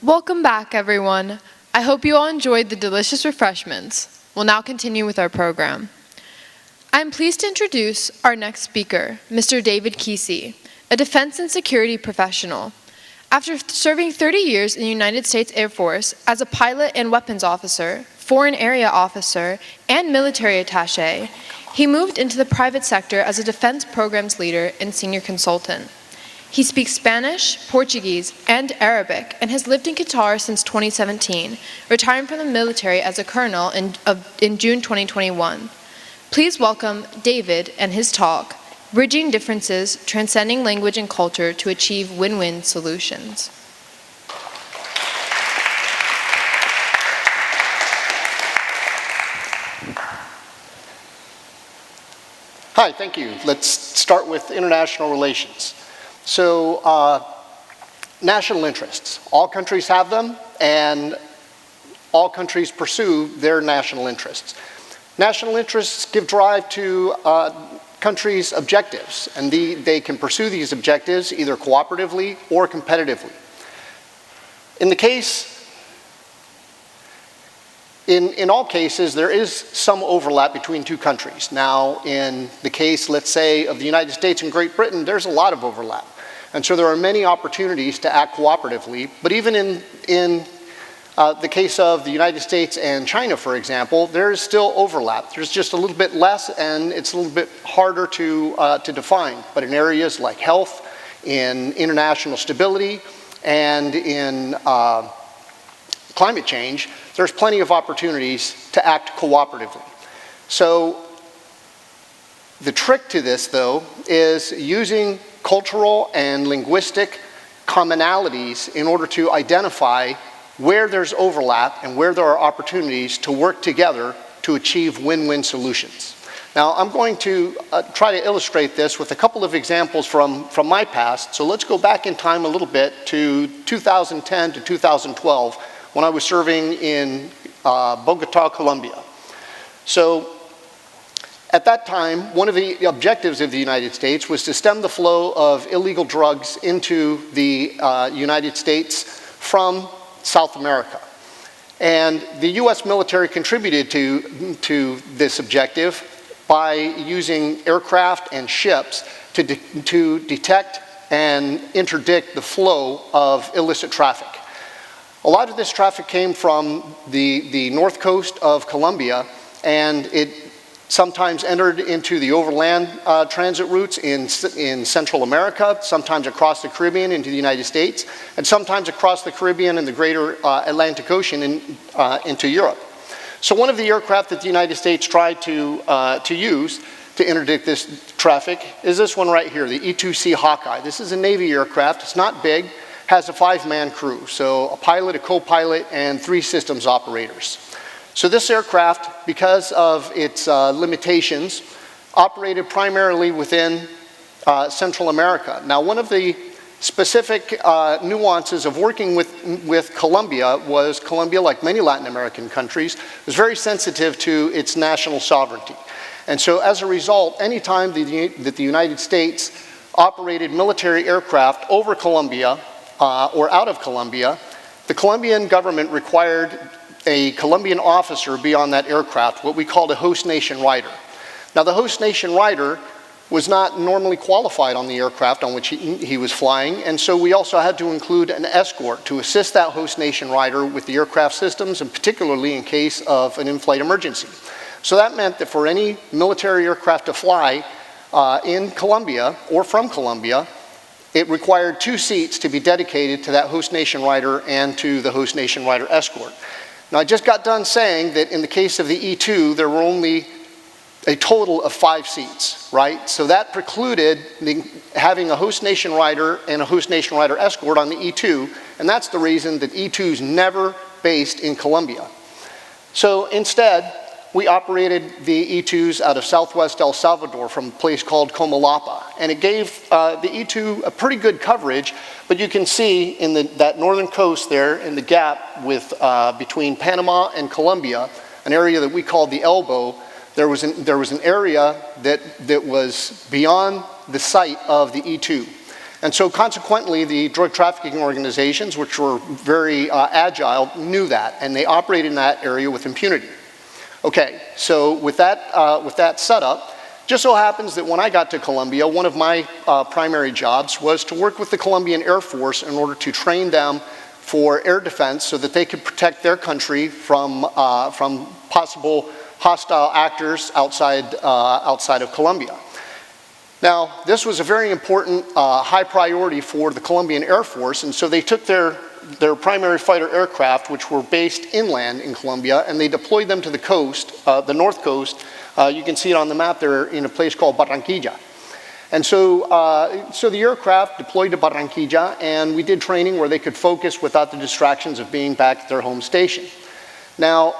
Welcome back, everyone. I hope you all enjoyed the delicious refreshments. We'll now continue with our program. I'm pleased to introduce our next speaker, Mr. David Keesey, a defense and security professional. After serving 30 years in the United States Air Force as a pilot and weapons officer, foreign area officer, and military attaché, he moved into the private sector as a defense programs leader and senior consultant. He speaks Spanish, Portuguese, and Arabic, and has lived in Qatar since 2017, retiring from the military as a colonel in June 2021. Please welcome David and his talk, Bridging Differences, Transcending Language and Culture to Achieve Win-Win Solutions. Hi, thank you. Let's start with international relations. So, national interests. All countries have them, and all countries pursue their national interests. National interests give drive to countries' objectives, and they can pursue these objectives either cooperatively or competitively. In all cases, there is some overlap between two countries. Now, in the case, let's say, of the United States and Great Britain, there's a lot of overlap. And so there are many opportunities to act cooperatively, but even in the case of the United States and China, for example, there is still overlap. There's just a little bit less, and it's a little bit harder to define. But in areas like health, in international stability, and in climate change, there's plenty of opportunities to act cooperatively. So the trick to this, though, is using cultural and linguistic commonalities in order to identify where there's overlap and where there are opportunities to work together to achieve win-win solutions. Now, I'm going to try to illustrate this with a couple of examples from my past. So let's go back in time a little bit to 2010 to 2012 when I was serving in Bogota, Colombia. So at that time, one of the objectives of the United States was to stem the flow of illegal drugs into the United States from South America. And the US military contributed to this objective by using aircraft and ships to detect and interdict the flow of illicit traffic. A lot of this traffic came from the north coast of Colombia, and it sometimes entered into the overland transit routes in Central America, sometimes across the Caribbean into the United States, and sometimes across the Caribbean and the greater Atlantic Ocean into Europe. So one of the aircraft that the United States tried to use to interdict this traffic is this one right here, the E-2C Hawkeye. This is a Navy aircraft. It's not big, has a 5-man crew, so a pilot, a co-pilot, and 3 systems operators. So this aircraft, because of its limitations, operated primarily within Central America. Now, one of the specific nuances of working with Colombia was Colombia, like many Latin American countries, was very sensitive to its national sovereignty. And so as a result, any time that the United States operated military aircraft over Colombia or out of Colombia, the Colombian government required a Colombian officer be on that aircraft, what we called a host nation rider. Now, the host nation rider was not normally qualified on the aircraft on which he was flying, and so we also had to include an escort to assist that host nation rider with the aircraft systems, and particularly in case of an in-flight emergency. So that meant that for any military aircraft to fly in Colombia or from Colombia, it required 2 seats to be dedicated to that host nation rider and to the host nation rider escort. Now, I just got done saying that in the case of the E-2, there were only a total of 5 seats, right? So that precluded having a host nation rider and a host nation rider escort on the E-2, and that's the reason that E-2's never based in Colombia. So instead, we operated the E-2s out of southwest El Salvador from a place called Comalapa, and it gave the E-2 a pretty good coverage, but you can see in that northern coast there, in the gap between Panama and Colombia, an area that we called the elbow, there was an area that was beyond the site of the E-2. And so consequently, the drug trafficking organizations, which were very agile, knew that, and they operated in that area with impunity. Okay, so with that setup, just so happens that when I got to Colombia, one of my primary jobs was to work with the Colombian Air Force in order to train them for air defense so that they could protect their country from possible hostile actors outside of Colombia. Now, this was a very important high priority for the Colombian Air Force, and so they took their primary fighter aircraft, which were based inland in Colombia, and they deployed them to the coast, the north coast. You can see it on the map there in a place called Barranquilla. And so the aircraft deployed to Barranquilla, and we did training where they could focus without the distractions of being back at their home station. Now,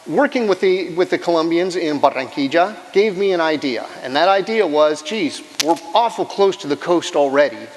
working with the Colombians in Barranquilla gave me an idea, and that idea was, geez, we're awful close to the coast already.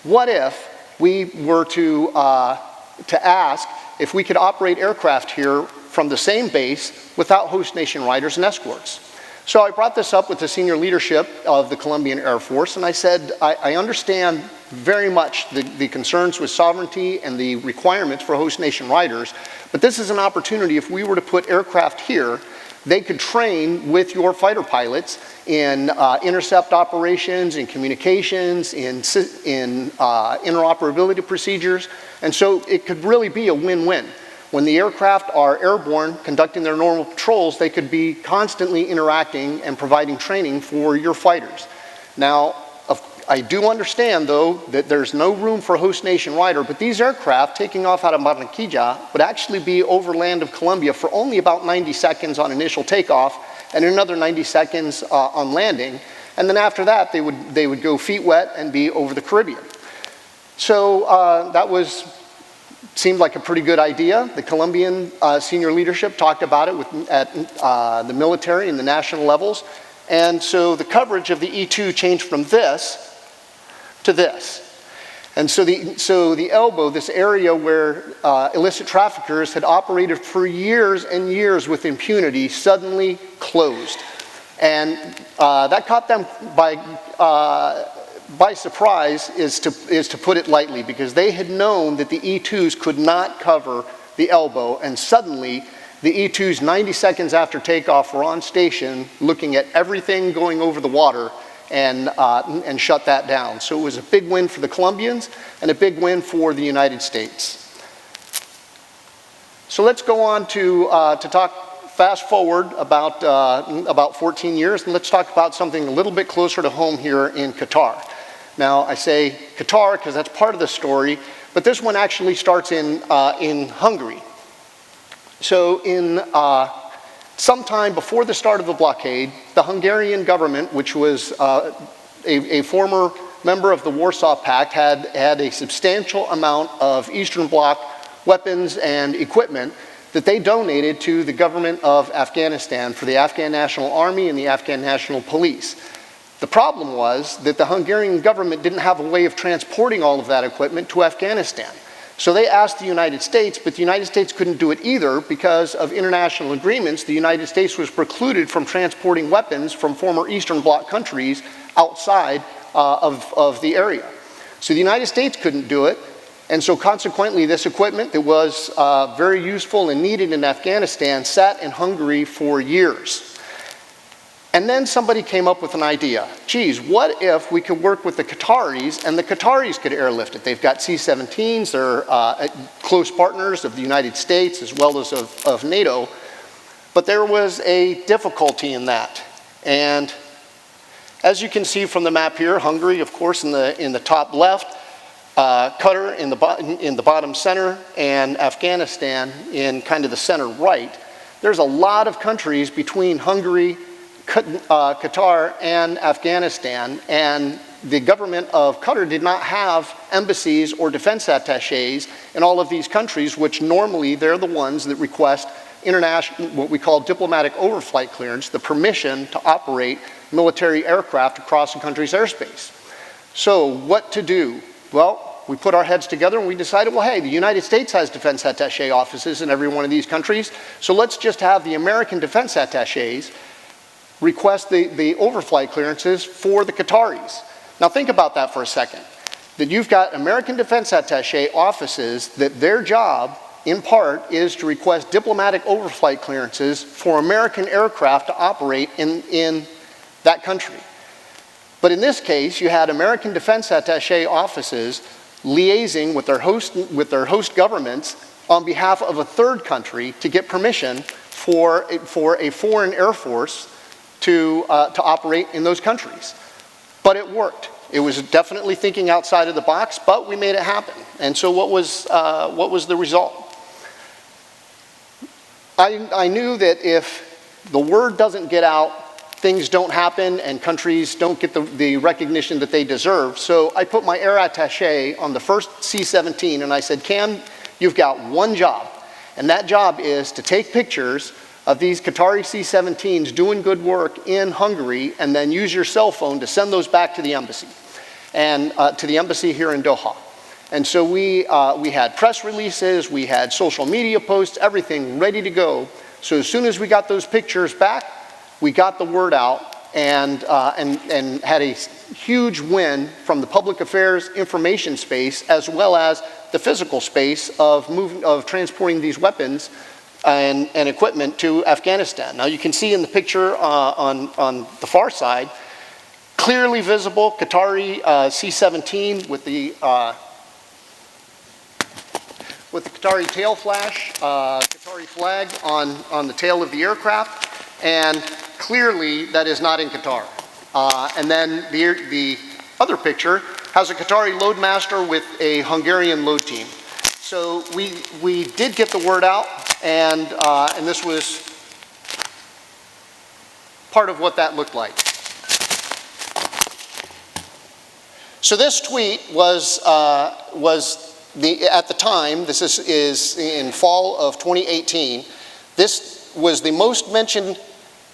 What if we were to ask if we could operate aircraft here from the same base without host nation riders and escorts? So I brought this up with the senior leadership of the Colombian Air Force, and I said, I understand very much the concerns with sovereignty and the requirements for host nation riders, but this is an opportunity. If we were to put aircraft here, they could train with your fighter pilots in intercept operations, in communications, in interoperability procedures, and so it could really be a win-win. When the aircraft are airborne, conducting their normal patrols, they could be constantly interacting and providing training for your fighters. Now, I do understand, though, that there's no room for host nation rider, but these aircraft taking off out of Barranquilla would actually be over land of Colombia for only about 90 seconds on initial takeoff and another 90 seconds on landing. And then after that, they would go feet wet and be over the Caribbean. So that seemed like a pretty good idea. The Colombian senior leadership talked about it at the military and the national levels. And so the coverage of the E2 changed from this to this. And so the elbow, this area where illicit traffickers had operated for years and years with impunity, suddenly closed. And that caught them by surprise is to put it lightly, because they had known that the E2s could not cover the elbow, and suddenly the E2s 90 seconds after takeoff were on station looking at everything going over the water and shut that down. So it was a big win for the Colombians and a big win for the United States. So let's go on to talk fast forward about 14 years, and let's talk about something a little bit closer to home here in Qatar. Now, I say Qatar because that's part of the story, but this one actually starts in Hungary. So in sometime before the start of the blockade, the Hungarian government, which was a former member of the Warsaw Pact, had a substantial amount of Eastern Bloc weapons and equipment that they donated to the government of Afghanistan for the Afghan National Army and the Afghan National Police. The problem was that the Hungarian government didn't have a way of transporting all of that equipment to Afghanistan. So they asked the United States, but the United States couldn't do it either because of international agreements. The United States was precluded from transporting weapons from former Eastern Bloc countries outside of the area. So the United States couldn't do it, and so consequently this equipment that was very useful and needed in Afghanistan sat in Hungary for years. And then somebody came up with an idea. Geez, what if we could work with the Qataris, and the Qataris could airlift it? They've got C-17s, they're close partners of the United States as well as of NATO. But there was a difficulty in that. And as you can see from the map here, Hungary, of course, in the top left, Qatar in the bottom center, and Afghanistan in kind of the center right. There's a lot of countries between Hungary, Qatar, and Afghanistan, and the government of Qatar did not have embassies or defense attaches in all of these countries, which normally they're the ones that request international, what we call diplomatic overflight clearance, the permission to operate military aircraft across a country's airspace. So what to do? Well, we put our heads together and we decided, well, hey, the United States has defense attaché offices in every one of these countries, so let's just have the American defense attachés request the overflight clearances for the Qataris. Now think about that for a second. that you've got American defense attaché offices that their job, in part, is to request diplomatic overflight clearances for American aircraft to operate in that country. But in this case, you had American defense attaché offices liaising with their host governments on behalf of a third country to get permission for a foreign air force to operate in those countries. But it worked. It was definitely thinking outside of the box, but we made it happen. And so what was the result? I knew that if the word doesn't get out, things don't happen and countries don't get the recognition that they deserve. So I put my air attaché on the first C-17 and I said, Cam, you've got one job. And that job is to take pictures of these Qatari C-17s doing good work in Hungary and then use your cell phone to send those back to the embassy. And to the embassy here in Doha. And so we had press releases, we had social media posts, everything ready to go. So as soon as we got those pictures back, we got the word out and had a huge win from the public affairs information space as well as the physical space of transporting these weapons and equipment to Afghanistan. Now you can see in the picture on the far side, clearly visible Qatari C-17 with the Qatari tail flash, Qatari flag on the tail of the aircraft, and clearly that is not in Qatar. And then the other picture has a Qatari loadmaster with a Hungarian load team. So we did get the word out, and this was part of what that looked like. So this tweet was at the time, this is in fall of 2018, this was the most mentioned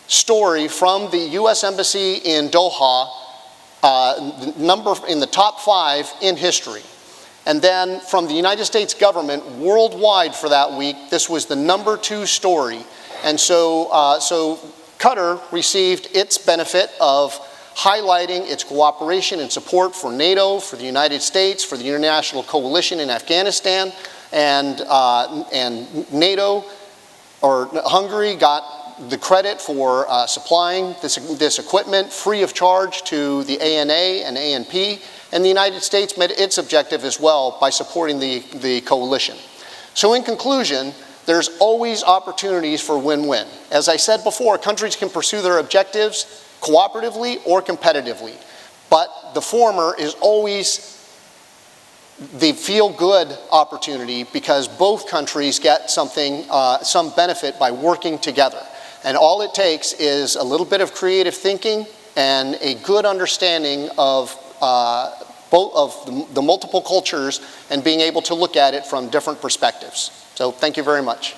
story from the U.S. Embassy in Doha, number in the top 5 in history. And then from the United States government worldwide for that week, this was the number 2 story. And so Qatar received its benefit of highlighting its cooperation and support for NATO, for the United States, for the international coalition in Afghanistan, and NATO, or Hungary, got the credit for supplying this equipment free of charge to the ANA and ANP, and the United States met its objective as well by supporting the coalition. So in conclusion, there's always opportunities for win-win. As I said before, countries can pursue their objectives cooperatively or competitively, but the former is always the feel-good opportunity because both countries get something, some benefit by working together. And all it takes is a little bit of creative thinking and a good understanding of both of the multiple cultures and being able to look at it from different perspectives. So thank you very much.